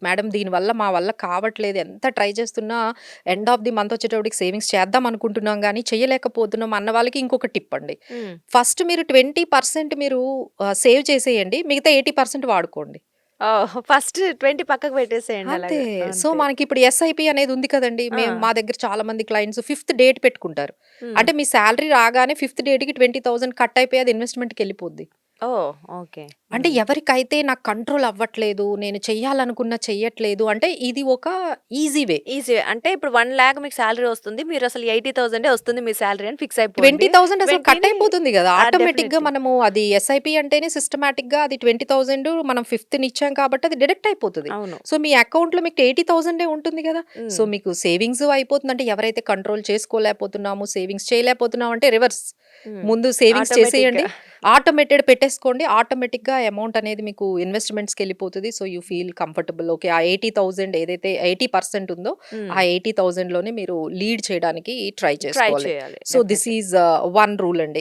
Madam దీనివల్ల మా వల్ల కావట్లేదు. ఎంత ట్రై చేస్తున్నా ఎండ్ ఆఫ్ ది మంత్ వచ్చేటప్పటికి సేవింగ్స్ చేద్దాం అనుకుంటున్నాం గానీ చేయలేకపోతున్నాం అన్న వాళ్ళకి ఇంకొక టిప్ అండి. హ్మ్. ఫస్ట్ మీరు 20% మీరు సేవ్ చేసేయండి. మిగతా 80% వాడుకోండి. ఓహ్! ఫస్ట్ 20 పక్కకు పెట్టేసేయండి అంతే. అలాగా. సో, అంతే. మనకిప్పుడు ఎస్ఐపి అనేది ఉంది కదండీ! ఆ! మా దగ్గర చాలా మంది క్లయింట్స్ ఫిఫ్త్ డేట్ పెట్టుకుంటారు. హ్మ్. అంటే మీ సాలరీ రాగానే ఫిఫ్త్ డేట్‌కి 20,000 కట్ అయిపోయి అది ఇన్వెస్ట్‌మెంట్‌కెళ్ళిపోద్ది. ఓహ్! ఓకే. అంటే హ్మ్. ఎవరికైతే నాకు కంట్రోల్ అవ్వట్లేదు, నేను చెయ్యాలనుకున్న చెయ్యట్లేదు అంటే ఇది ఒక ఈజీ వే. ఈజీ. అంటే ఇప్పుడు 1,00,000 మీకు సాలరీ వస్తుంది. మీరసలు 80,000 వస్తుంది మీ సాలరీ అని ఫిక్స్ అయిపోండి. 20,000 అసలు కట్ 20ని అయిపోతుంది గదా! ఆటోమేటిక్‌గా డెఫినైట్‌లీ. మనము అది ఎస్ఐపి అంటేనే సిస్టమాటిక్‌గా అది 20,000 మనం ఫిఫ్త్‌ని ఇచ్చాం కాబట్టి అది డిడక్ట్ అయిపోతది. అవును. సో, మీ అకౌంట్‌లో మీకు 80,000 ఉంటుంది గదా! సో, హ్మ్. మీకు సేవింగ్స్ అయిపోతుంది. అంటే ఎవరైతే కంట్రోల్ చేసుకోలేకపోతున్నాము, సేవింగ్స్ చేయలేకపోతున్నాం అంటే రివర్స్. హ్మ్. ముందు సేవింగ్స్ ఆటోమేటిక్‌గా. చేసేయండి. ఆటోమేటెడ్ పెట్టేసుకోండి. ఆటోమేటిక్‌గా అమౌంట్ అనేది మీకు ఇన్వెస్ట్‌మెంట్స్‌కెళ్ళిపోతది. So, you feel comfortable. Okay. ఆ 80,000 ఏదైతే 80% ఉందో హ్మ్. ఆ 80,000లోనే మీరు లీడ్ చేయడానికి ట్రై ట్రై చేసుకోవాలి. చేయాలి. So, this definitely. Is one rule అండి.